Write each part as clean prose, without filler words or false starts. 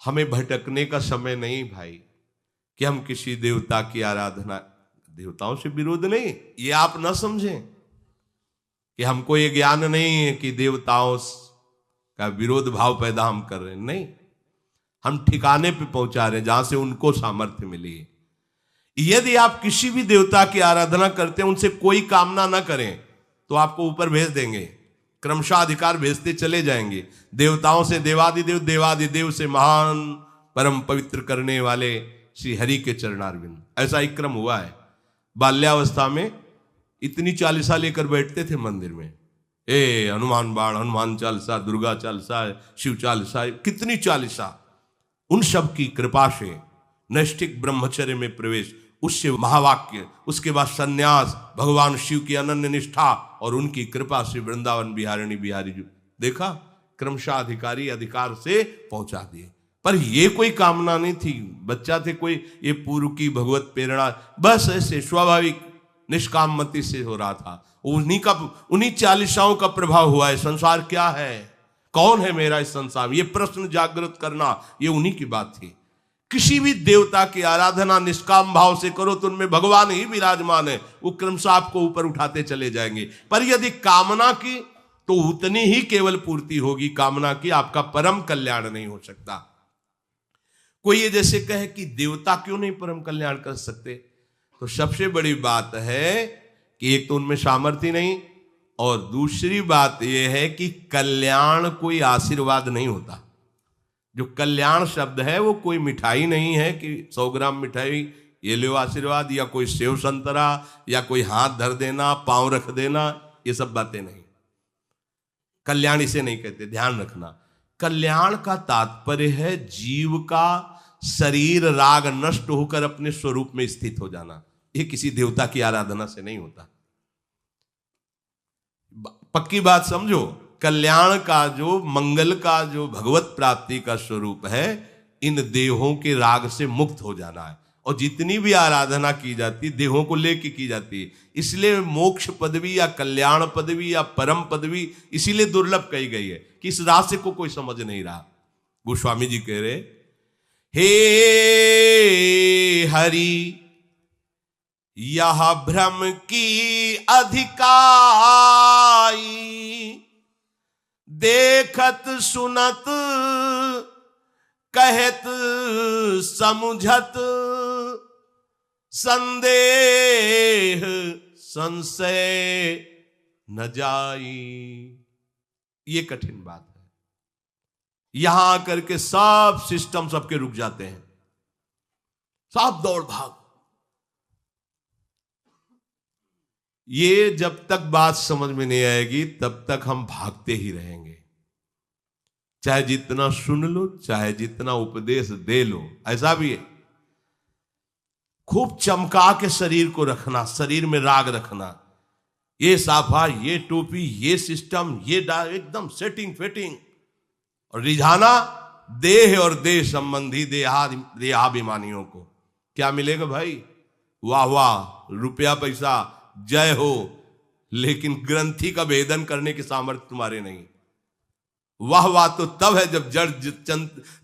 हमें भटकने का समय नहीं भाई कि हम किसी देवता की आराधना, देवताओं से विरोध नहीं, ये आप ना समझें कि हमको ये ज्ञान नहीं है कि देवताओं का विरोध भाव पैदा हम कर रहे हैं। नहीं, हम ठिकाने पे पहुंचा रहे हैं जहां से उनको सामर्थ्य मिली है। यदि आप किसी भी देवता की आराधना करते हैं, उनसे कोई कामना ना करें, तो आपको ऊपर भेज देंगे, क्रमशः अधिकार भेजते चले जाएंगे। देवताओं से देवादिदेव, देवादिदेव से महान परम पवित्र करने वाले श्री हरि के चरणारविंद। ऐसा एक क्रम हुआ है। बाल्यावस्था में इतनी चालीसा लेकर बैठते थे मंदिर में, हनुमान बाण, हनुमान चालीसा, दुर्गा चालीसा, शिव चालीसा, कितनी चालीसा। उन सब की कृपा से नैष्ठिक ब्रह्मचर्य में प्रवेश, उससे महावाक्य, उसके बाद सन्यास, भगवान शिव की अनन्य निष्ठा और उनकी कृपा से वृंदावन बिहारिणी बिहारी जी देखा, क्रमशः अधिकारी अधिकार से पहुंचा दिए। पर ये कोई कामना नहीं थी, बच्चा थे कोई, ये पूर्व की भगवत प्रेरणा, बस ऐसे स्वाभाविक निष्काम मति से हो रहा था। उन्हीं चालीसाओं का प्रभाव हुआ है। संसार क्या है, कौन है मेरा इस संसार में, ये प्रश्न जागृत करना, ये उन्हीं की बात थी। किसी भी देवता की आराधना निष्काम भाव से करो तो उनमें भगवान ही विराजमान है, वो क्रमशः आपको ऊपर उठाते चले जाएंगे। पर यदि कामना की तो उतनी ही केवल पूर्ति होगी, कामना की आपका परम कल्याण नहीं हो सकता। कोई ये जैसे कहे कि देवता क्यों नहीं परम कल्याण कर सकते, तो सबसे बड़ी बात है कि एक तो उनमें सामर्थ्य नहीं, और दूसरी बात यह है कि कल्याण कोई आशीर्वाद नहीं होता। जो कल्याण शब्द है वो कोई मिठाई नहीं है कि 100 ग्राम मिठाई ये लो आशीर्वाद, या कोई सेव संतरा, या कोई हाथ धर देना, पांव रख देना, ये सब बातें नहीं। कल्याण इसे नहीं कहते, ध्यान रखना। कल्याण का तात्पर्य है जीव का शरीर राग नष्ट होकर अपने स्वरूप में स्थित हो जाना। ये किसी देवता की आराधना से नहीं होता। पक्की बात समझो, कल्याण का जो, मंगल का जो भगवत प्राप्ति का स्वरूप है, इन देहों के राग से मुक्त हो जाना है। और जितनी भी आराधना की जाती देहों को लेके की जाती है, इसलिए मोक्ष पदवी या कल्याण पदवी या परम पदवी इसीलिए दुर्लभ कही गई है कि इस रहस्य को कोई समझ नहीं रहा। गोस्वामी जी कह रहे, हे हरि यह भ्रम की अधिकाई, देखत सुनत कहत समुझत, संदेह संशय न जाई। ये कठिन बात है। यहां आकर के सब सिस्टम सबके रुक जाते हैं, सब दौड़ भाग। ये जब तक बात समझ में नहीं आएगी तब तक हम भागते ही रहेंगे, चाहे जितना सुन लो, चाहे जितना उपदेश दे लो। ऐसा भी है, खूब चमका के शरीर को रखना, शरीर में राग रखना, ये साफा, ये टोपी, ये सिस्टम, ये एकदम सेटिंग फिटिंग, और रिझाना देह और देह संबंधी देहाभिमानियों को। क्या मिलेगा भाई? वाह वाह, रुपया पैसा, जय हो, लेकिन ग्रंथि का भेदन करने की सामर्थ्य तुम्हारे नहीं। वाह वाह तो तब है जब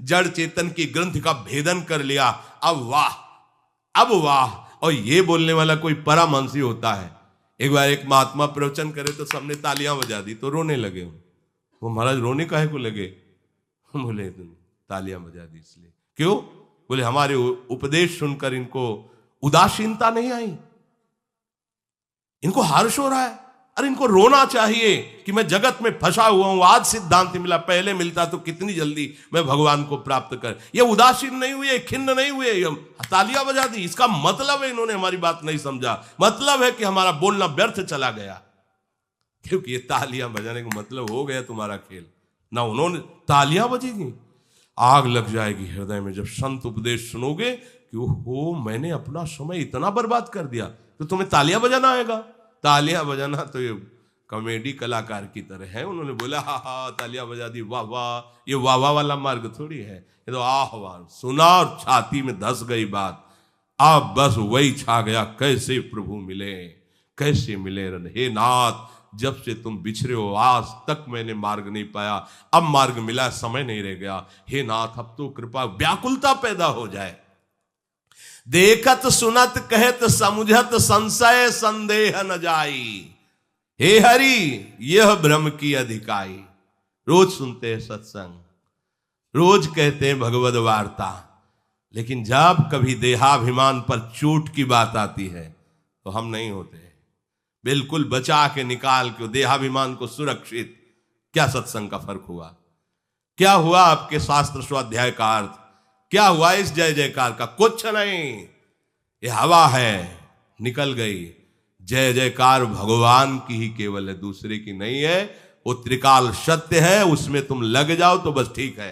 जड़ चेतन की ग्रंथि का भेदन कर लिया, अब वाह, अब वाह। और ये बोलने वाला कोई परमहंसी होता है। एक बार एक महात्मा प्रवचन करे तो सबने तालियां बजा दी, तो रोने लगे। वो महाराज रोने काहे को लगे? बोले तालियां बजा दी इसलिए। क्यों? बोले हमारे उपदेश सुनकर इनको उदासीनता नहीं आई, इनको हर्ष हो रहा है। अरे इनको रोना चाहिए कि मैं जगत में फंसा हुआ हूं, आज सिद्धांत मिला, पहले मिलता तो कितनी जल्दी मैं भगवान को प्राप्त कर। ये उदासीन नहीं हुए, खिन्न नहीं हुए, तालियां बजा दी। इसका मतलब है इन्होंने हमारी बात नहीं समझा, मतलब है कि हमारा बोलना व्यर्थ चला गया। क्योंकि ये तालियां बजाने का मतलब हो गया तुम्हारा खेल ना। उन्होंने तालियां बजेगी, आग लग जाएगी हृदय में जब संत उपदेश सुनोगे कि ओहो मैंने अपना समय इतना बर्बाद कर दिया, तो तुम्हें तालियां बजाना आएगा। तालियां बजाना तो ये कॉमेडी कलाकार की तरह है। उन्होंने बोला हा हा तालियां बजा दी, वाह वाह। ये वाह वाह वाला मार्ग थोड़ी है, ये तो आह वाह सुना और छाती में धस गई बात। अब बस वही छा गया, कैसे प्रभु मिले, कैसे मिले रन। हे नाथ जब से तुम बिछड़े हो आज तक मैंने मार्ग नहीं पाया, अब मार्ग मिला, समय नहीं रह गया। हे नाथ अब तो कृपा, व्याकुलता पैदा हो जाए। देखत सुनत कहत समुझत संशय संदेह न जाई, हे हरि यह ब्रह्म की अधिकाई। रोज सुनते हैं सत्संग, रोज कहते हैं भगवद वार्ता, लेकिन जब कभी देहाभिमान पर चोट की बात आती है तो हम नहीं होते। बिल्कुल बचा के निकाल के देहाभिमान को सुरक्षित। क्या सत्संग का फर्क हुआ? क्या हुआ आपके शास्त्र स्वाध्याय का अर्थ? क्या हुआ इस जय जयकार का? कुछ नहीं, ये हवा है, निकल गई। जय जयकार भगवान की ही केवल है, दूसरे की नहीं है। वो त्रिकाल सत्य है, उसमें तुम लग जाओ तो बस ठीक है,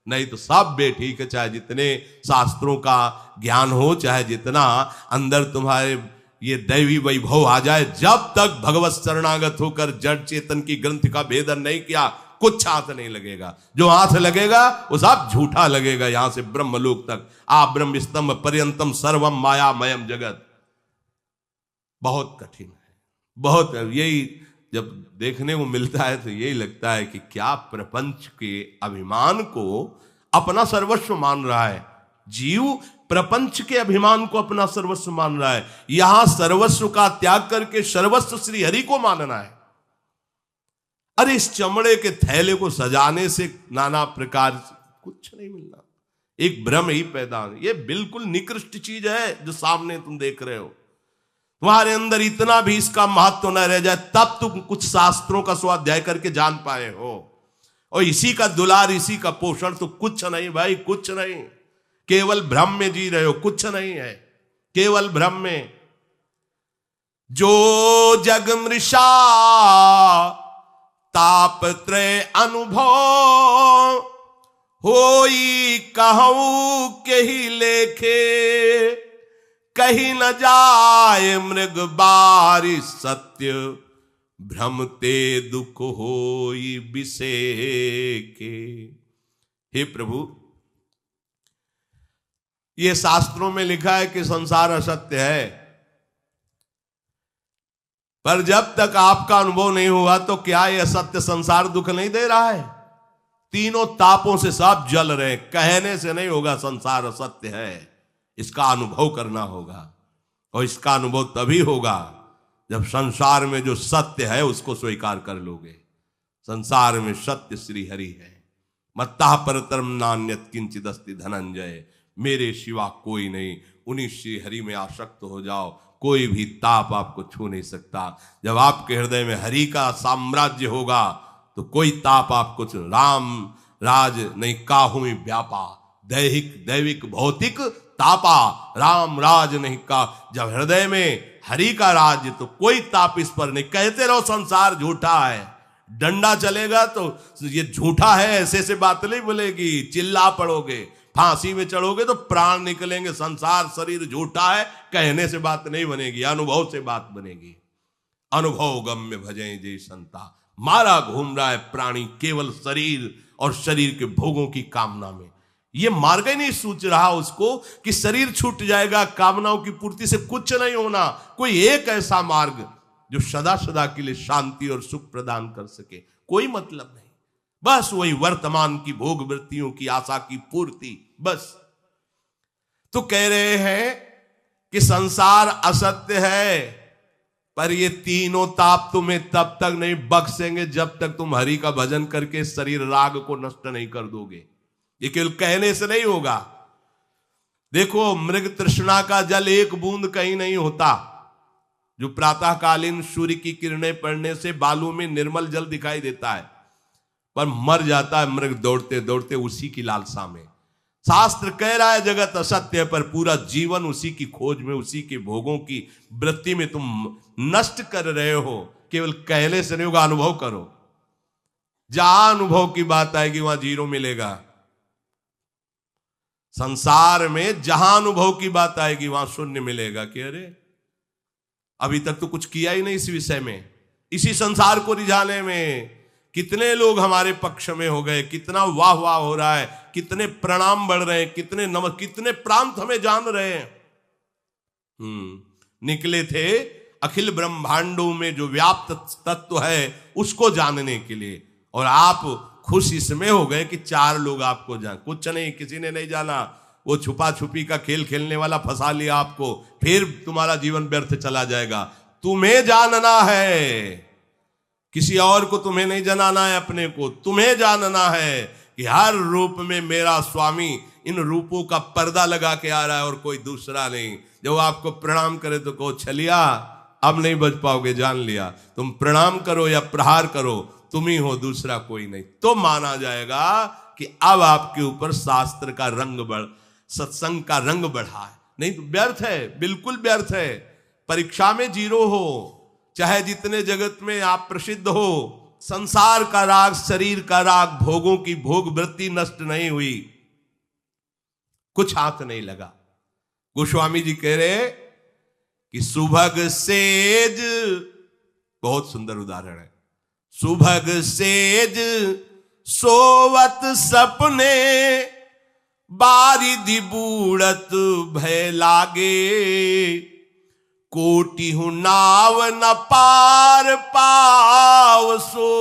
नहीं तो सब बेठीक है। चाहे जितने शास्त्रों का ज्ञान हो, चाहे जितना अंदर तुम्हारे ये दैवी वैभव आ जाए, जब तक भगवत शरणागत होकर जड़ चेतन की ग्रंथ का भेदन नहीं किया, कुछ हाथ नहीं लगेगा। जो हाथ लगेगा वो सब झूठा लगेगा। यहां से ब्रह्मलोक तक आप ब्रह्म स्तंभ पर्यंतम सर्वम मायामयम जगत, बहुत कठिन है, बहुत। यही जब देखने को मिलता है तो यही लगता है कि क्या प्रपंच के अभिमान को अपना सर्वस्व मान रहा है जीव। प्रपंच के अभिमान को अपना सर्वस्व मान रहा है। यहां सर्वस्व का त्याग करके सर्वस्व श्री हरि को मानना है। अरे इस चमड़े के थैले को सजाने से नाना प्रकार से कुछ नहीं मिलना, एक भ्रम ही पैदा। ये बिल्कुल निकृष्ट चीज है जो सामने तुम देख रहे हो। तुम्हारे अंदर इतना भी इसका महत्व न रह जाए तब तुम कुछ शास्त्रों का स्वाध्याय करके जान पाए हो। और इसी का दुलार, इसी का पोषण, तो कुछ नहीं भाई, कुछ नहीं। केवल भ्रम में जी रहे हो, कुछ नहीं है, केवल भ्रम में। जो जग मृषा ताप त्रय अनुभव, होई कहूं के ही लेखे, कहीं न जाए मृग बारी सत्य, भ्रमते दुख होई बिसेके। हे प्रभु, ये शास्त्रों में लिखा है कि संसार असत्य है, पर जब तक आपका अनुभव नहीं हुआ तो क्या यह सत्य संसार दुख नहीं दे रहा है? तीनों तापों से सब जल रहे। कहने से नहीं होगा संसार असत्य है, इसका अनुभव करना होगा। और इसका अनुभव तभी होगा जब संसार में जो सत्य है उसको स्वीकार कर लोगे। संसार में सत्य श्री हरि है। मत्ता परतरम नान्यत किंचित अस्ति धनंजय, मेरे सिवा कोई नहीं। उन्हीं श्री हरि में आसक्त हो जाओ, कोई भी ताप आपको छू नहीं सकता। जब आपके हृदय में हरि का साम्राज्य होगा तो कोई ताप आपको राम राज नहीं काहू व्यापा, दैहिक दैविक भौतिक तापा, राम राज नहीं का। जब हृदय में हरि का राज्य तो कोई ताप इस पर नहीं। कहते रहो संसार झूठा है, डंडा चलेगा तो ये झूठा है ऐसे से बात नहीं बोलेगी। चिल्ला पड़ोगे, फांसी में चढ़ोगे तो प्राण निकलेंगे। संसार शरीर झूठा है कहने से बात नहीं बनेगी, अनुभव से बात बनेगी। अनुभव गम्य भजें जय संता। मारा घूम रहा है प्राणी केवल शरीर और शरीर के भोगों की कामना में। ये मार्ग ही नहीं सूझ रहा उसको कि शरीर छूट जाएगा, कामनाओं की पूर्ति से कुछ नहीं होना। कोई एक ऐसा मार्ग जो सदा सदा के लिए शांति और सुख प्रदान कर सके, कोई मतलब नहीं। बस वही वर्तमान की भोग वृत्तियों की आशा की पूर्ति, बस। तो कह रहे हैं कि संसार असत्य है, पर ये तीनों ताप तुम्हें तब तक नहीं बख्शेंगे जब तक तुम हरि का भजन करके शरीर राग को नष्ट नहीं कर दोगे। ये केवल कहने से नहीं होगा। देखो, मृग तृष्णा का जल एक बूंद कहीं नहीं होता। जो प्रातःकालीन सूर्य की किरणें पड़ने से बालू में निर्मल जल दिखाई देता है, पर मर जाता है मृग दौड़ते दौड़ते उसी की लालसा में। शास्त्र कह रहा है जगत असत्य है, पर पूरा जीवन उसी की खोज में, उसी के भोगों की वृत्ति में तुम नष्ट कर रहे हो। केवल कहने से नहीं होगा, अनुभव करो। जहां अनुभव की बात आएगी वहां जीरो मिलेगा। संसार में जहां अनुभव की बात आएगी वहां शून्य मिलेगा। कि अरे अभी तक तो कुछ किया ही नहीं इस विषय में, इसी संसार को रिझाने में। कितने लोग हमारे पक्ष में हो गए, कितना वाह वाह हो रहा है, कितने प्रणाम बढ़ रहे हैं, कितने प्रांत हमें जान रहे हैं। निकले थे अखिल ब्रह्मांडों में जो व्याप्त तत्व है उसको जानने के लिए। और आप खुश इसमें हो गए कि 4 लोग आपको जान, कुछ नहीं, किसी ने नहीं जाना। वो छुपा छुपी का खेल खेलने वाला फंसा लिया आपको, फिर तुम्हारा जीवन व्यर्थ चला जाएगा। तुम्हें जानना है, किसी और को तुम्हें नहीं जनाना है, अपने को तुम्हें जानना है कि हर रूप में मेरा स्वामी इन रूपों का पर्दा लगा के आ रहा है और कोई दूसरा नहीं। जब आपको प्रणाम करे तो कहो छलिया अब नहीं बच पाओगे, जान लिया। तुम प्रणाम करो या प्रहार करो, तुम ही हो, दूसरा कोई नहीं। तो माना जाएगा कि अब आपके ऊपर शास्त्र का रंग सत्संग का रंग बढ़ा है। नहीं तो व्यर्थ है, बिल्कुल व्यर्थ है। परीक्षा में 0 हो, चाहे जितने जगत में आप प्रसिद्ध हो, संसार का राग, शरीर का राग, भोगों की भोग वृत्ति नष्ट नहीं हुई, कुछ हाथ नहीं लगा। गोस्वामी जी कह रहे कि सुभग सेज, बहुत सुंदर उदाहरण है, सुभग सेज सोवत सपने, बारिधि बूढ़त भय लागे, कोटि हूं नाव न पार पाव सो,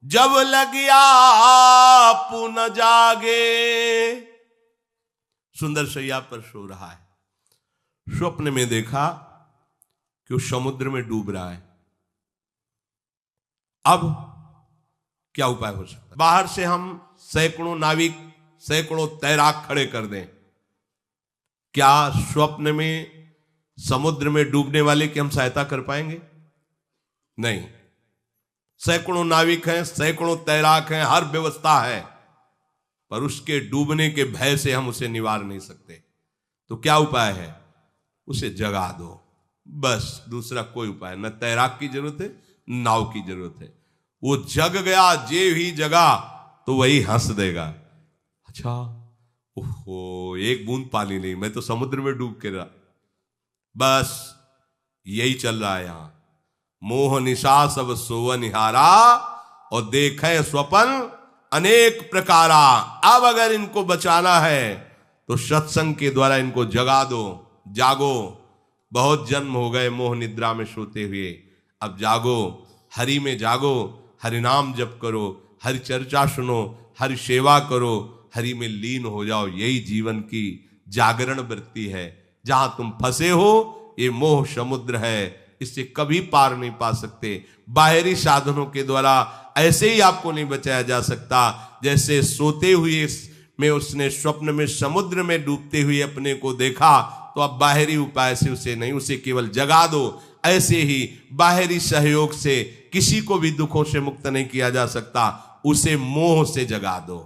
जब लगिया पुन जागे। सुंदर शैया पर सो रहा है, स्वप्न में देखा कि वो समुद्र में डूब रहा है। अब क्या उपाय हो सकता है? बाहर से हम सैकड़ों नाविक, सैकड़ों तैराक खड़े कर दें, क्या स्वप्न में समुद्र में डूबने वाले की हम सहायता कर पाएंगे? नहीं। सैकड़ों नाविक हैं, सैकड़ों तैराक हैं, हर व्यवस्था है, पर उसके डूबने के भय से हम उसे निवार नहीं सकते। तो क्या उपाय है? उसे जगा दो, बस, दूसरा कोई उपाय न। तैराक की जरूरत है, नाव की जरूरत है। वो जग गया, जे ही जगा तो वही हंस देगा। अच्छा, ओहो, एक बूंद पानी नहीं, मैं तो समुद्र में डूब के रहा। बस यही चल रहा है यहां। मोह निशा सब सोव निहारा, और देखे स्वप्न अनेक प्रकारा। अब अगर इनको बचाना है तो सत्संग के द्वारा इनको जगा दो, जागो। बहुत जन्म हो गए मोह निद्रा में सोते हुए, अब जागो, हरि में जागो, हरि नाम जप करो, हरि चर्चा सुनो, हरि सेवा करो, हरि में लीन हो जाओ। यही जीवन की जागरण वृत्ति है। जहां तुम फंसे हो ये मोह समुद्र है, इससे कभी पार नहीं पा सकते। बाहरी साधनों के द्वारा ऐसे ही आपको नहीं बचाया जा सकता। जैसे सोते हुए में उसने स्वप्न में समुद्र में डूबते हुए अपने को देखा, तो अब बाहरी उपाय से उसे नहीं, उसे केवल जगा दो। ऐसे ही बाहरी सहयोग से किसी को भी दुखों से मुक्त नहीं किया जा सकता। उसे मोह से जगा दो,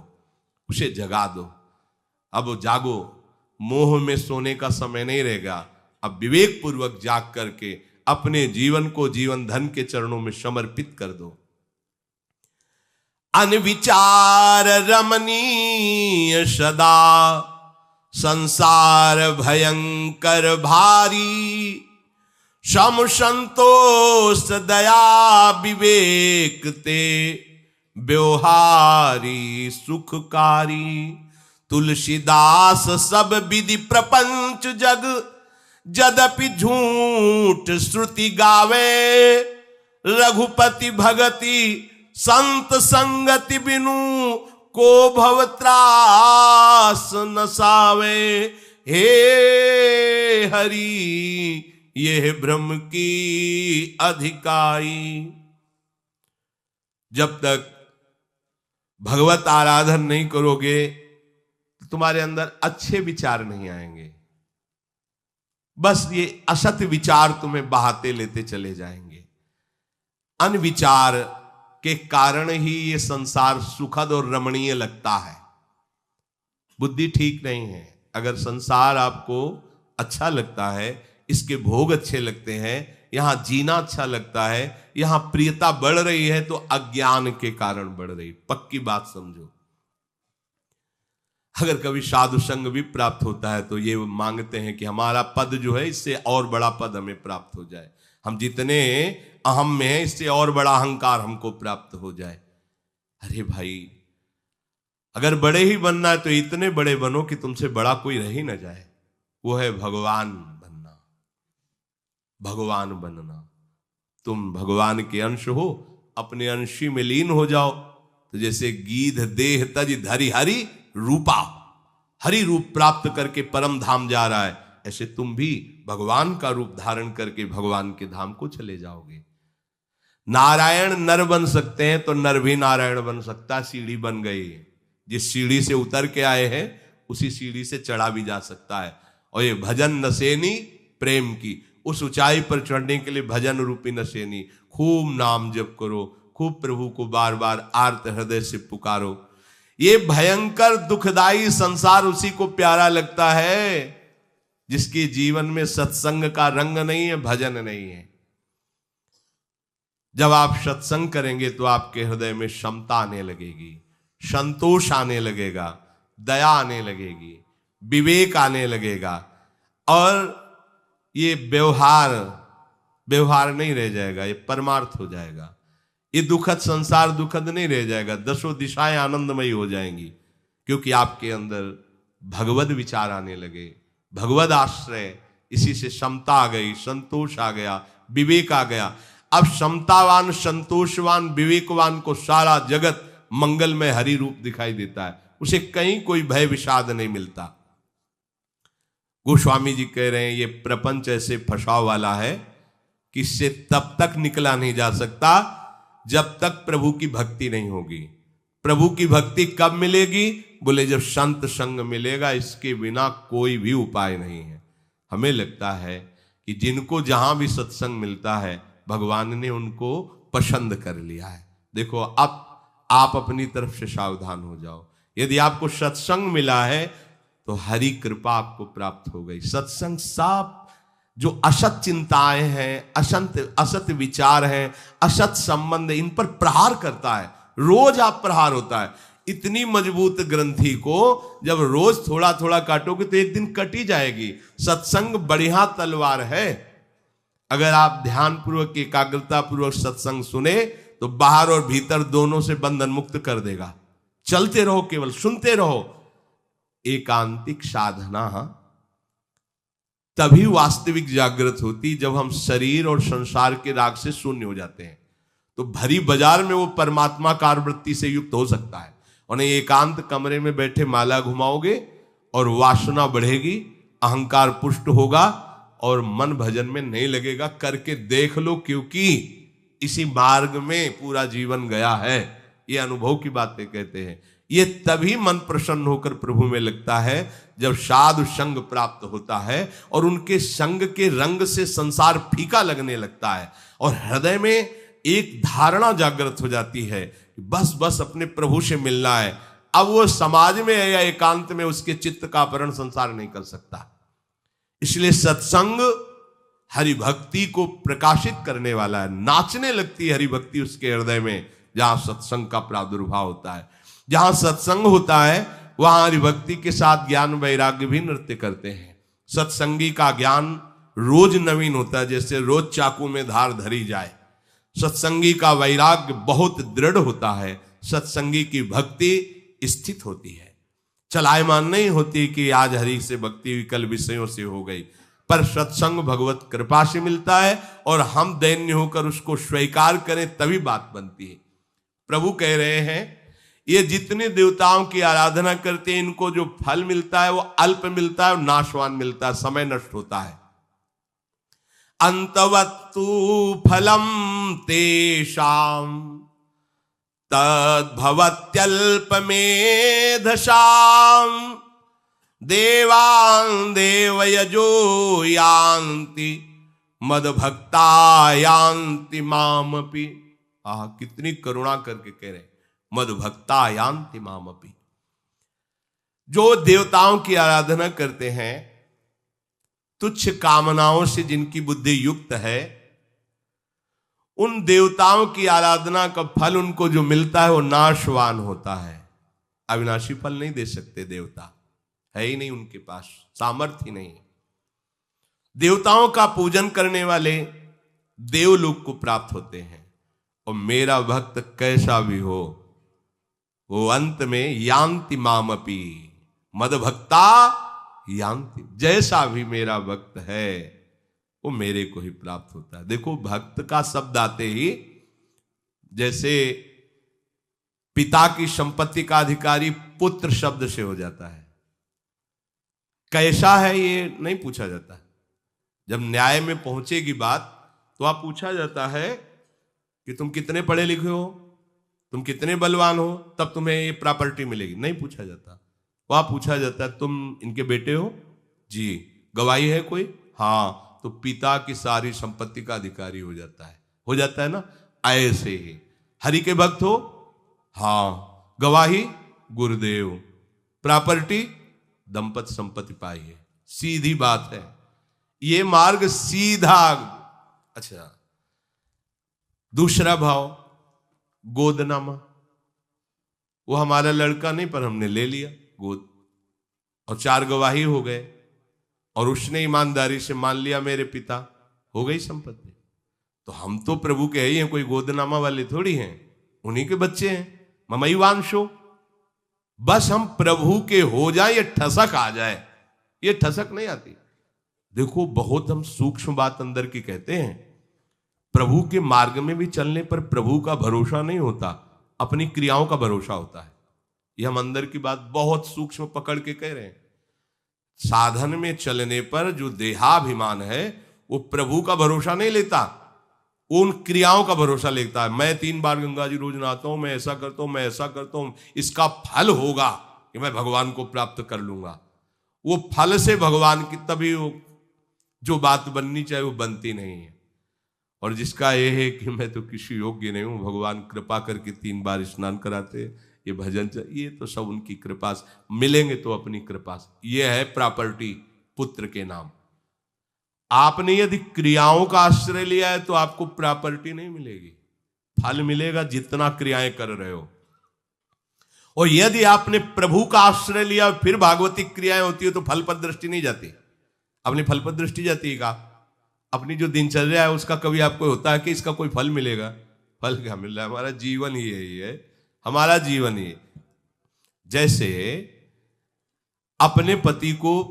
उसे जगा दो। अब जागो, मोह में सोने का समय नहीं रहेगा। अब विवेक पूर्वक जाग करके अपने जीवन को जीवन धन के चरणों में समर्पित कर दो। अनविचार रमणीय सदा, संसार भयंकर भारी, सम संतोष दया विवेक ते, व्यवहारी सुखकारी। तुलसीदास सब विधि प्रपंच जग, यद्यपि झूठ श्रुति गावे। रघुपति भगति संत संगति बिनु, को भव त्रास नसावे। हे हरि ये ब्रह्म की अधिकाई। जब तक भगवत आराधन नहीं करोगे तो तुम्हारे अंदर अच्छे विचार नहीं आएंगे। बस ये असत विचार तुम्हें बहाते लेते चले जाएंगे। अनविचार के कारण ही ये संसार सुखद और रमणीय लगता है। बुद्धि ठीक नहीं है। अगर संसार आपको अच्छा लगता है, इसके भोग अच्छे लगते हैं, यहां जीना अच्छा लगता है, यहां प्रियता बढ़ रही है, तो अज्ञान के कारण बढ़ रही। पक्की बात समझो। अगर कभी साधु संग भी प्राप्त होता है तो ये मांगते हैं कि हमारा पद जो है इससे और बड़ा पद हमें प्राप्त हो जाए, हम जितने अहम में हैं इससे और बड़ा अहंकार हमको प्राप्त हो जाए। अरे भाई, अगर बड़े ही बनना है तो इतने बड़े बनो कि तुमसे बड़ा कोई रह ही न जाए। वो है भगवान बनना। भगवान बनना। तुम भगवान के अंश हो, अपने अंशी में लीन हो जाओ। तो जैसे गीध देह तज धरि हरि रूपा, हरि रूप प्राप्त करके परम धाम जा रहा है, ऐसे तुम भी भगवान का रूप धारण करके भगवान के धाम को चले जाओगे। नारायण नर बन सकते हैं तो नर भी नारायण बन सकता, सीढ़ी बन गई। जिस सीढ़ी से उतर के आए हैं उसी सीढ़ी से चढ़ा भी जा सकता है। और ये भजन नसेनी प्रेम की, उस ऊंचाई पर चढ़ने के लिए भजन रूपी नसेनी, खूब नाम जप करो, खूब प्रभु को बार बार आर्त हृदय से पुकारो। ये भयंकर दुखदाई संसार उसी को प्यारा लगता है जिसके जीवन में सत्संग का रंग नहीं है, भजन नहीं है। जब आप सत्संग करेंगे तो आपके हृदय में क्षमता आने लगेगी, संतोष आने लगेगा, दया आने लगेगी, विवेक आने लगेगा, और ये व्यवहार नहीं रह जाएगा, ये परमार्थ हो जाएगा। ये दुखद संसार दुखद नहीं रह जाएगा, दसों दिशाएं आनंदमयी हो जाएंगी, क्योंकि आपके अंदर भगवद विचार आने लगे, भगवद आश्रय। इसी से क्षमता आ गई, संतोष आ गया, विवेक आ गया। अब क्षमतावान, संतोषवान, विवेकवान को सारा जगत मंगलमय हरि रूप दिखाई देता है, उसे कहीं कोई भय विषाद नहीं मिलता। गोस्वामी जी कह रहे हैं ये प्रपंच ऐसे फंसाव वाला है कि इससे तब तक निकला नहीं जा सकता जब तक प्रभु की भक्ति नहीं होगी। प्रभु की भक्ति कब मिलेगी? बोले जब संत संग मिलेगा, इसके बिना कोई भी उपाय नहीं है। हमें लगता है कि जिनको जहां भी सत्संग मिलता है भगवान ने उनको पसंद कर लिया है। देखो अब आप अपनी तरफ से सावधान हो जाओ। यदि आपको सत्संग मिला है तो हरि कृपा आपको प्राप्त हो गई। सत्संग सब जो असत चिंताएं हैं, असत विचार हैं, असत संबंध, इन पर प्रहार करता है। रोज आप प्रहार होता है। इतनी मजबूत ग्रंथि को जब रोज थोड़ा थोड़ा काटोगे तो एक दिन कटी जाएगी। सत्संग बढ़िया तलवार है। अगर आप ध्यान पूर्वक, एकाग्रता पूर्वक सत्संग सुने तो बाहर और भीतर दोनों से बंधन मुक्त कर देगा। चलते रहो, केवल सुनते रहो। एकांतिक साधना तभी वास्तविक जागृत होती जब हम शरीर और संसार के राग से शून्य हो जाते हैं। तो भरी बाजार में वो परमात्मा कार वृत्ति से युक्त हो सकता है। और एकांत कमरे में बैठे माला घुमाओगे और वासना बढ़ेगी, अहंकार पुष्ट होगा और मन भजन में नहीं लगेगा। करके देख लो, क्योंकि इसी मार्ग में पूरा जीवन गया है। ये अनुभव की बातें कहते हैं। ये तभी मन प्रसन्न होकर प्रभु में लगता है जब साधु संग प्राप्त होता है और उनके संग के रंग से संसार फीका लगने लगता है और हृदय में एक धारणा जागृत हो जाती है कि बस बस अपने प्रभु से मिलना है। अब वो समाज में या एकांत में उसके चित्त का अपहरण संसार नहीं कर सकता। इसलिए सत्संग हरि भक्ति को प्रकाशित करने वाला है। नाचने लगती है हरि भक्ति उसके हृदय में जहां सत्संग का प्रादुर्भाव होता है। जहां सत्संग होता है वहां हरि भक्ति के साथ ज्ञान वैराग्य भी नृत्य करते हैं। सत्संगी का ज्ञान रोज नवीन होता है, जैसे रोज चाकू में धार धरी जाए। सत्संगी का वैराग्य बहुत दृढ़ होता है। सत्संगी की भक्ति स्थित होती है, चलायमान नहीं होती कि आज हरि से भक्ति हुई, कल विषयों से हो गई। पर सत्संग भगवत कृपा से मिलता है और हम दैन्य होकर उसको स्वीकार करें तभी बात बनती है। प्रभु कह रहे हैं ये जितने देवताओं की आराधना करते हैं इनको जो फल मिलता है वो अल्प मिलता है और नाशवान मिलता है, समय नष्ट होता है। अंतवत्तु फलम तेषाम तद्भवत्यल्पमेधसाम देवान् देवयजो यान्ति मदभक्ता यान्ति मामपि। कितनी करुणा करके कह रहे, मदभक्ता यान्ति मामपि। जो देवताओं की आराधना करते हैं, तुच्छ कामनाओं से जिनकी बुद्धि युक्त है, उन देवताओं की आराधना का फल उनको जो मिलता है वो नाशवान होता है। अविनाशी फल नहीं दे सकते देवता, है ही नहीं उनके पास, सामर्थ्य ही नहीं। देवताओं का पूजन करने वाले देवलोक को प्राप्त होते हैं। और मेरा भक्त कैसा भी हो वो अंत में यान्ति मामपि, मद भक्ता यान्ति। जैसा भी मेरा भक्त है वो मेरे को ही प्राप्त होता है। देखो भक्त का शब्द आते ही जैसे पिता की संपत्ति का अधिकारी पुत्र शब्द से हो जाता है। कैसा है ये नहीं पूछा जाता। जब न्याय में पहुंचेगी बात तो आप पूछा जाता है कि तुम कितने पढ़े लिखे हो, तुम कितने बलवान हो, तब तुम्हें ये प्रॉपर्टी मिलेगी। नहीं पूछा जाता। वहां पूछा जाता है तुम इनके बेटे हो जी, गवाही है कोई, हाँ, तो पिता की सारी संपत्ति का अधिकारी हो जाता है ना। ऐसे ही हरि के भक्त हो, हाँ, गवाही गुरुदेव, प्रॉपर्टी दंपत संपत्ति पाई है। सीधी बात है, ये मार्ग सीधा। अच्छा, दूसरा भाव गोदनामा, वो हमारा लड़का नहीं पर हमने ले लिया गोद, और 4 गवाही हो गए, और उसने ईमानदारी से मान लिया मेरे पिता, हो गई संपत्ति। तो हम तो प्रभु के ही हैं, कोई गोदनामा वाले थोड़ी हैं, उन्हीं के बच्चे हैं। ममई वांशो, बस हम प्रभु के हो जाए, ये ठसक आ जाए, ये ठसक नहीं आती। देखो बहुत हम सूक्ष्म बात अंदर की कहते हैं। प्रभु के मार्ग में भी चलने पर प्रभु का भरोसा नहीं होता, अपनी क्रियाओं का भरोसा होता है। ये हम अंदर की बात बहुत सूक्ष्म पकड़ के कह रहे हैं। साधन में चलने पर जो देहाभिमान है वो प्रभु का भरोसा नहीं लेता, वो उन क्रियाओं का भरोसा लेता है। मैं 3 बार गंगा जी रोज नहाता हूं, मैं ऐसा करता हूं, मैं ऐसा करता हूं, इसका फल होगा कि मैं भगवान को प्राप्त कर लूंगा। वो फल से भगवान की तभी जो बात बननी चाहिए वो बनती नहीं है। और जिसका ये है कि मैं तो किसी योग्य नहीं हूं, भगवान कृपा करके 3 बार स्नान कराते, ये भजन, ये तो सब उनकी कृपा से मिलेंगे, तो अपनी कृपा से। ये है प्रॉपर्टी पुत्र के नाम। आपने यदि क्रियाओं का आश्रय लिया है तो आपको प्रॉपर्टी नहीं मिलेगी, फल मिलेगा जितना क्रियाएं कर रहे हो। और यदि आपने प्रभु का आश्रय लिया फिर भागवतिक क्रियाएं होती है तो फल पर दृष्टि नहीं जाती। अपनी फल पर दृष्टि जाती है का? अपनी जो दिनचर्या है उसका कभी आपको होता है कि इसका कोई फल मिलेगा? फल क्या मिल रहा है? हमारा जीवन ही है, हमारा जीवन ही। जैसे अपने पति को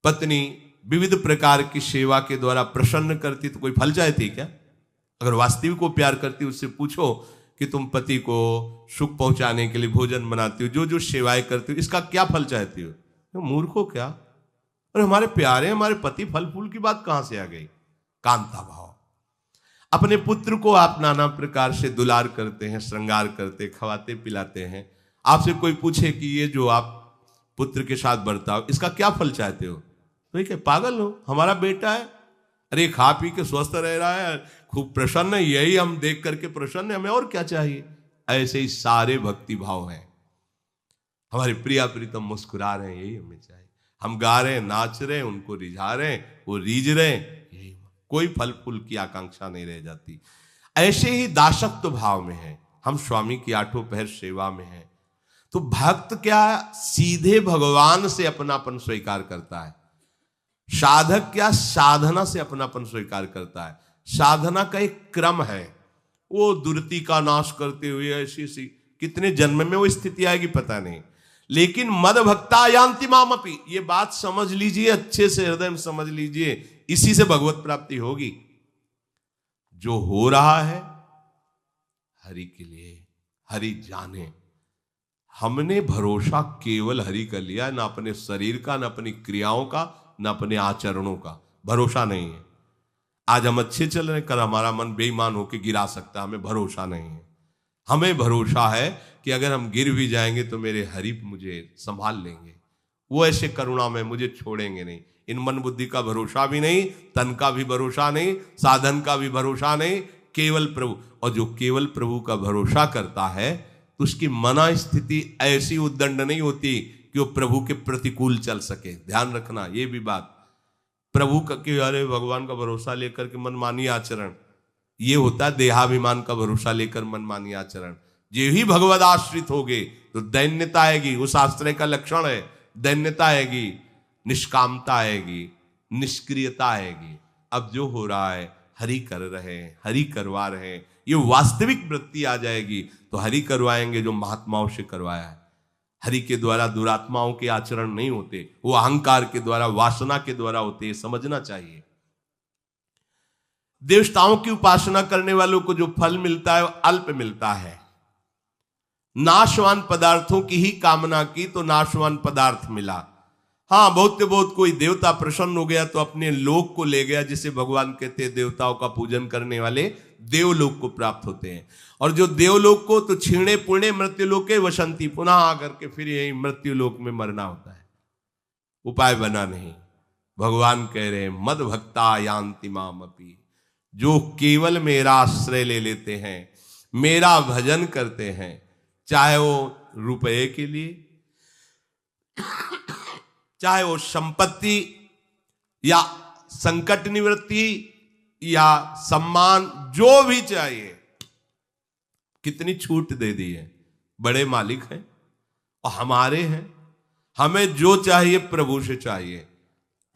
पत्नी विविध प्रकार की सेवा के द्वारा प्रसन्न करती तो कोई फल चाहती क्या? अगर वास्तविक को प्यार करती उससे पूछो कि तुम पति को सुख पहुंचाने के लिए भोजन बनाती हो, जो जो सेवाएं करती हो, इसका क्या फल चाहती हो? तो मूर्खो क्या? और हमारे प्यारे हमारे पति, फल फूल की बात कहां से आ गई? कांता भाव। अपने पुत्र को आप नाना प्रकार से दुलार करते हैं, श्रृंगार करते, खवाते पिलाते हैं। आपसे कोई पूछे कि ये जो आप पुत्र के साथ बर्ताव, इसका क्या फल चाहते हो? तो ये क्या पागल हो? हमारा बेटा है, अरे खा पी के स्वस्थ रह रहा है, खूब प्रसन्न है, यही हम देख करके प्रसन्न है, हमें और क्या चाहिए? ऐसे ही सारे भक्ति भाव हैं। हमारे प्रिया प्रीतम मुस्कुरा रहे हैं, यही हमें चाहिए। हम गा रहे हैं, नाच रहे हैं, उनको रिझा रहे हैं, वो रीझ रहे हैं, यही। कोई फल फूल की आकांक्षा नहीं रह जाती। ऐसे ही दासत्व भाव में है, हम स्वामी की 8 पहर सेवा में हैं। तो भक्त क्या सीधे भगवान से अपनापन स्वीकार करता है। साधक क्या साधना से अपनापन स्वीकार करता है। साधना का एक क्रम है, वो दुर्ति का नाश करते हुए ऐसी सी कितने जन्म में वो स्थिति आएगी पता नहीं। लेकिन मद भक्ता यान्ति मामपि, ये बात समझ लीजिए, अच्छे से हृदय में समझ लीजिए, इसी से भगवत प्राप्ति होगी। जो हो रहा है हरि के लिए, हरि जाने। हमने भरोसा केवल हरि का लिया, ना अपने शरीर का, ना अपनी क्रियाओं का, ना अपने आचरणों का। भरोसा नहीं है। आज हम अच्छे चल रहे, कल हमारा मन बेईमान होकर गिरा सकता है, हमें भरोसा नहीं है। हमें भरोसा है कि अगर हम गिर भी जाएंगे तो मेरे हरि मुझे संभाल लेंगे, वो ऐसे करुणा में मुझे छोड़ेंगे नहीं। इन मन बुद्धि का भरोसा भी नहीं, तन का भी भरोसा नहीं, साधन का भी भरोसा नहीं, केवल प्रभु। और जो केवल प्रभु का भरोसा करता है तो उसकी मना स्थिति ऐसी उद्दंड नहीं होती कि वो प्रभु के प्रतिकूल चल सके। ध्यान रखना ये भी बात। प्रभु का कि अरे भगवान का भरोसा लेकर के मनमानी आचरण, ये होता है देहाभिमान का भरोसा लेकर मनमानी आचरण। जे ही भगवद आश्रित होगे तो दैन्यता आएगी, उस आश्रय का लक्षण है दैन्यता आएगी, निष्कामता आएगी, निष्क्रियता आएगी। अब जो हो रहा है हरि कर रहे हैं, हरि करवा रहे हैं, ये वास्तविक वृत्ति आ जाएगी तो हरि करवाएंगे जो महात्माओं से करवाया है। हरि के द्वारा दुरात्माओं के आचरण नहीं होते, वो अहंकार के द्वारा, वासना के द्वारा होते, समझना चाहिए। देवताओं की उपासना करने वालों को जो फल मिलता है वो अल्प मिलता है। नाशवान पदार्थों की ही कामना की तो नाशवान पदार्थ मिला। हाँ, बहुत कोई देवता प्रसन्न हो गया तो अपने लोक को ले गया, जिसे भगवान कहते हैं देवताओं का पूजन करने वाले देवलोक को प्राप्त होते हैं। और जो देवलोक को तो क्षीणे पुण्य मृत्युलोके वसंती, पुनः आकर के फिर यही मृत्युलोक में मरना होता है। उपाय बना नहीं। भगवान कह रहे हैं मद भक्ता यान्ति मामपि, जो केवल मेरा आश्रय ले लेते हैं, मेरा भजन करते हैं, चाहे वो रुपए के लिए, चाहे वो संपत्ति या संकट निवृत्ति या सम्मान, जो भी चाहिए। कितनी छूट दे दी है, बड़े मालिक हैं और हमारे हैं, हमें जो चाहिए प्रभु से चाहिए।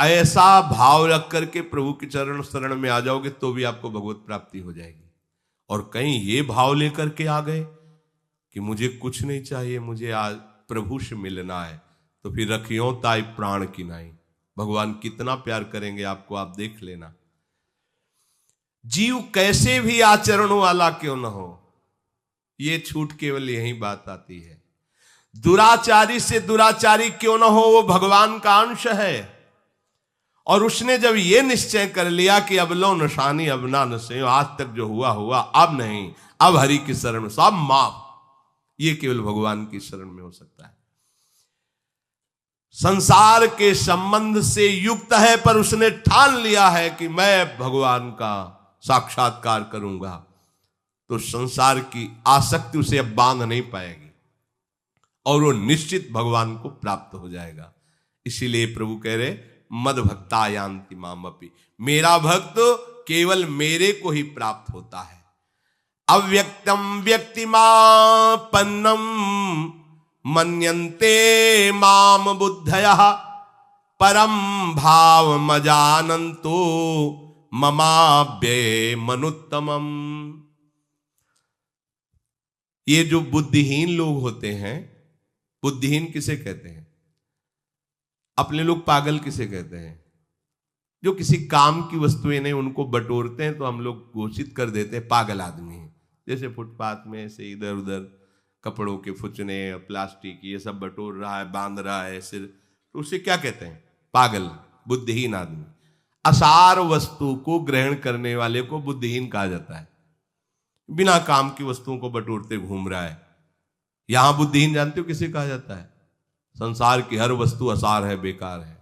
ऐसा भाव रख करके प्रभु के चरण शरण में आ जाओगे तो भी आपको भगवत प्राप्ति हो जाएगी। और कहीं ये भाव लेकर के आ गए कि मुझे कुछ नहीं चाहिए, मुझे आज प्रभु से मिलना है, तो फिर रखियो ताई प्राण की नाई। भगवान कितना प्यार करेंगे आपको, आप देख लेना। जीव कैसे भी आचरणों वाला क्यों न हो, ये छूट केवल यही बात आती है। दुराचारी से दुराचारी क्यों न हो, वो भगवान का अंश है। और उसने जब ये निश्चय कर लिया कि अब लो निशानी अब ना नसे, आज तक जो हुआ हुआ, अब नहीं, अब हरि की शरण में सब माफ, ये केवल भगवान की शरण में हो सकता है। संसार के संबंध से युक्त है, पर उसने ठान लिया है कि मैं भगवान का साक्षात्कार करूंगा, तो संसार की आसक्ति उसे अब बांध नहीं पाएगी और वो निश्चित भगवान को प्राप्त हो जाएगा। इसीलिए प्रभु कह रहे मद भक्ता यान्ति मामपि, मेरा भक्त केवल मेरे को ही प्राप्त होता है। अव्यक्तम व्यक्तिमापन्नम मन्यन्ते माम बुद्धयः, परम भाव मजानन्तो ममाव्यय मनुत्तमम। ये जो बुद्धिहीन लोग होते हैं, बुद्धिहीन किसे कहते हैं? अपने लोग पागल किसे कहते हैं? जो किसी काम की वस्तुएं नहीं उनको बटोरते हैं तो हम लोग घोषित कर देते हैं पागल आदमी है। जैसे फुटपाथ में से इधर उधर कपड़ों के फुचने, प्लास्टिक, ये सब बटोर रहा है, बांध रहा है सिर, तो उसे क्या कहते हैं? पागल, बुद्धिहीन आदमी। असार वस्तु को ग्रहण करने वाले को बुद्धिहीन कहा जाता है। बिना काम की वस्तुओं को बटोरते घूम रहा है, यहां बुद्धिहीन जानते हो किसे कहा जाता है? संसार की हर वस्तु असार है, बेकार है,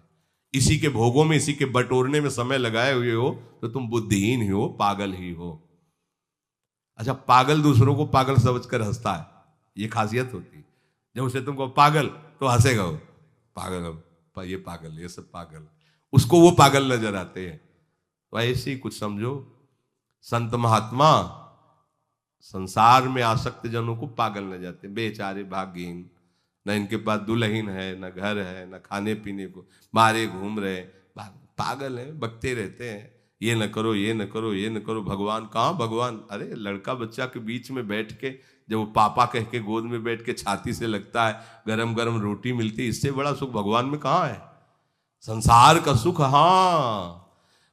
इसी के भोगों में, इसी के बटोरने में समय लगाए हुए हो तो तुम बुद्धिहीन ही हो, पागल ही हो। अच्छा, पागल दूसरों को पागल समझकर हंसता है, ये खासियत होती है। जब उसे तुमको पागल तो हंसेगा वो, पागल, ये पागल, ये सब पागल, उसको वो पागल नजर आते हैं। तो ऐसे ही कुछ समझो, संत महात्मा संसार में आसक्त जनों को पागल न जाते, बेचारे भाग्यहीन, न इनके पास दुल्हन है, न घर है, न खाने पीने को, मारे घूम रहे, पागल है, बकते रहते हैं, ये न करो, ये न करो, ये न करो। भगवान कहाँ भगवान? अरे लड़का बच्चा के बीच में बैठ के, जब वो पापा कह के गोद में बैठ के छाती से लगता है, गरम गरम रोटी मिलती है, इससे बड़ा सुख भगवान में कहाँ है? संसार का सुख, हाँ,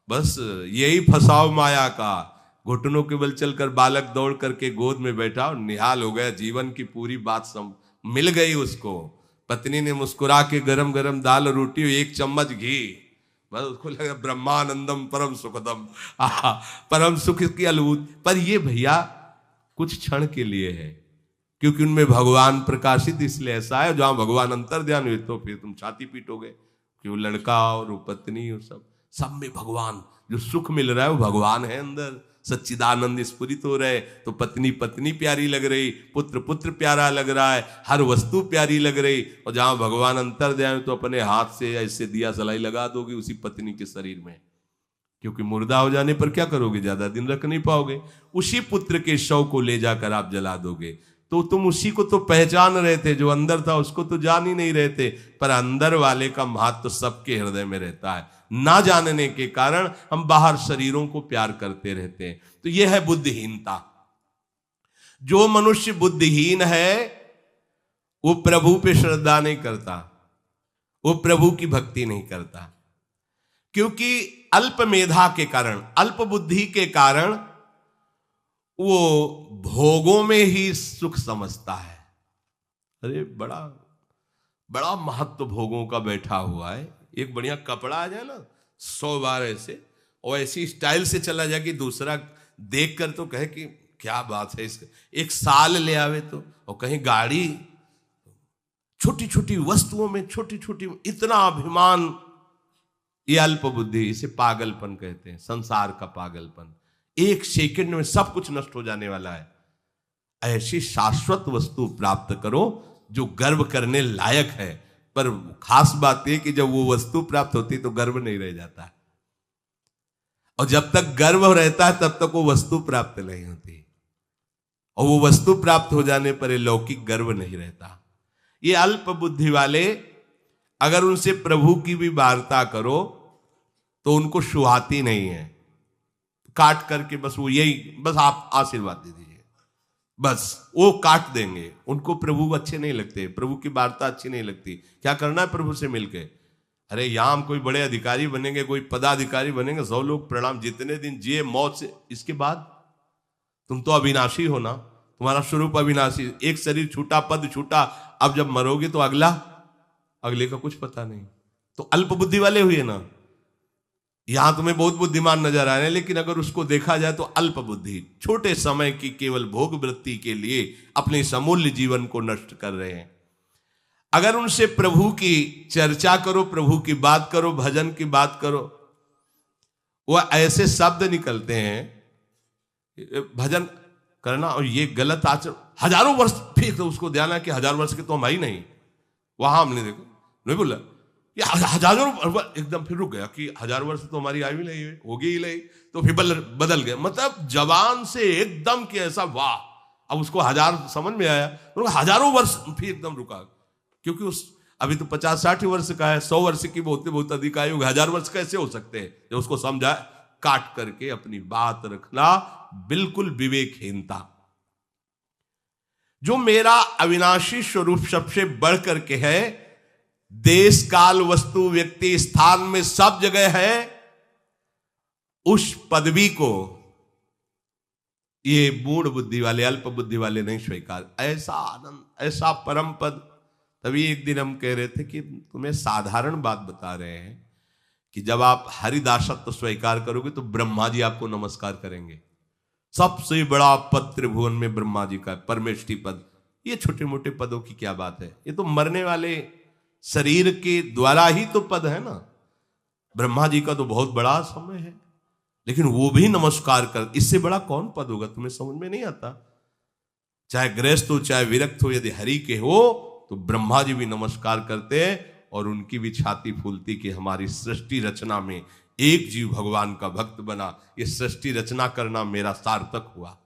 बस यही फसाव माया का। घुटनों के बल चलकर बालक दौड़ करके गोद में बैठा और निहाल हो गया, जीवन की पूरी बात मिल गई उसको। पत्नी ने मुस्कुरा के गरम गरम दाल रोटी, एक चम्मच घी, बस उसको लगा ब्रह्मानंदम परम सुखदम, परम सुख की अनुभूति। पर ये भैया कुछ क्षण के लिए है, क्योंकि उनमें भगवान प्रकाशित इसलिए ऐसा है, जहां भगवान अंतर ध्यान हुए तो फिर तुम छाती पीटोगे कि वो लड़का और वो पत्नी और सब में भगवान, जो सुख मिल रहा है वो भगवान है अंदर, सच्चिदानंद स्फुरित हो रहे। तो पत्नी पत्नी प्यारी लग रही, पुत्र पुत्र प्यारा लग रहा है, हर वस्तु प्यारी लग रही। और जहां भगवान अंतर ध्यान तो अपने हाथ से ऐसे दिया सलाई लगा दोगे उसी पत्नी के शरीर में, क्योंकि मुर्दा हो जाने पर क्या करोगे? ज्यादा दिन रख नहीं पाओगे। उसी पुत्र के शव को ले जाकर आप जला दोगे, तो तुम उसी को तो पहचान रहे थे, जो अंदर था उसको तो जान ही नहीं रहे थे। पर अंदर वाले का महत्व सबके हृदय में रहता है, ना जानने के कारण हम बाहर शरीरों को प्यार करते रहते हैं। तो यह है बुद्धिहीनता। जो मनुष्य बुद्धिहीन है वो प्रभु पे श्रद्धा नहीं करता, वो प्रभु की भक्ति नहीं करता। क्योंकि अल्प मेधा के कारण, अल्प बुद्धि के कारण वो भोगों में ही सुख समझता है। अरे बड़ा बड़ा महत्व भोगों का बैठा हुआ है। एक बढ़िया कपड़ा आ जाए ना 100 बार ऐसे और ऐसी स्टाइल से चला जाए कि दूसरा देख कर तो कहे कि क्या बात है इसका, एक साल ले आवे तो, और कहीं गाड़ी, छोटी छोटी वस्तुओं में छोटी छोटी, इतना अभिमान, ये अल्प बुद्धि, इसे पागलपन कहते हैं, संसार का पागलपन। एक सेकंड में सब कुछ नष्ट हो जाने वाला है। ऐसी शाश्वत वस्तु प्राप्त करो जो गर्व करने लायक है। पर खास बात यह कि जब वो वस्तु प्राप्त होती तो गर्व नहीं रह जाता, और जब तक गर्व रहता है तब तक वो वस्तु प्राप्त नहीं होती, और वो वस्तु प्राप्त हो जाने पर लौकिक गर्व नहीं रहता। ये अल्प बुद्धि वाले, अगर उनसे प्रभु की भी वार्ता करो तो उनको सुहाती नहीं है। काट करके बस वो यही, बस आप आशीर्वाद दे दीजिए, बस वो काट देंगे। उनको प्रभु अच्छे नहीं लगते, प्रभु की वार्ता अच्छी नहीं लगती। क्या करना है प्रभु से मिलके? अरे यहां हम कोई बड़े अधिकारी बनेंगे, कोई पदाधिकारी बनेंगे, 100 लोग प्रणाम, जितने दिन जिए मौत से, इसके बाद तुम तो अविनाशी हो ना, तुम्हारा स्वरूप अविनाशी। एक शरीर छूटा, पद छूटा, अब जब मरोगे तो अगले का कुछ पता नहीं। तो अल्प बुद्धि वाले हुए ना। यहां तुम्हें बहुत बुद्धिमान नजर आ रहे हैं, लेकिन अगर उसको देखा जाए तो अल्प बुद्धि, छोटे समय की केवल भोग वृत्ति के लिए अपने समूल्य जीवन को नष्ट कर रहे हैं। अगर उनसे प्रभु की चर्चा करो, प्रभु की बात करो, भजन की बात करो, वह ऐसे शब्द निकलते हैं, भजन करना और ये गलत आचरण, हजारों वर्ष, फिर तो उसको ध्यान है कि 1000 वर्ष के तो हम आई नहीं, वहां हमने देखो नहीं बोला ये हजारों, एकदम फिर रुक गया कि 1000 वर्ष तो हमारी आयु नहीं होगी ही नहीं, तो फिर बदल गया। मतलब जवान से एकदम कि ऐसा वाह, अब उसको 1000 समझ में आया, तो हजारों वर्ष फिर एकदम रुका, क्योंकि उस अभी तो 50-60 वर्ष का है, 100 वर्ष की बहुत अधिक आयु, 1000 वर्ष कैसे हो सकते हैं? जब उसको समझा, काट करके अपनी बात रखना बिल्कुल विवेकहीनता। जो मेरा अविनाशी स्वरूप सबसे बढ़ करके है, देश काल वस्तु व्यक्ति स्थान में सब जगह है, उस पदवी को ये मूढ़ बुद्धि वाले, अल्प बुद्धि वाले नहीं स्वीकार। ऐसा आनंद, ऐसा परम पद। तभी एक दिन हम कह रहे थे कि तुम्हें साधारण बात बता रहे हैं कि जब आप हरिदासत्व स्वीकार करोगे तो ब्रह्मा जी आपको नमस्कार करेंगे। सबसे बड़ा पद त्रिभुवन में ब्रह्मा जी का, परमेष्ठी पद। ये छोटे मोटे पदों की क्या बात है? ये तो मरने वाले शरीर के द्वारा ही तो पद है ना। ब्रह्मा जी का तो बहुत बड़ा समय है, लेकिन वो भी नमस्कार कर, इससे बड़ा कौन पद होगा? तुम्हें समझ में नहीं आता। चाहे गृहस्थ हो चाहे विरक्त हो, यदि हरि के हो तो ब्रह्मा जी भी नमस्कार करते हैं, और उनकी भी छाती फूलती कि हमारी सृष्टि रचना में एक जीव भगवान का भक्त बना, ये सृष्टि रचना करना मेरा सार्थक हुआ।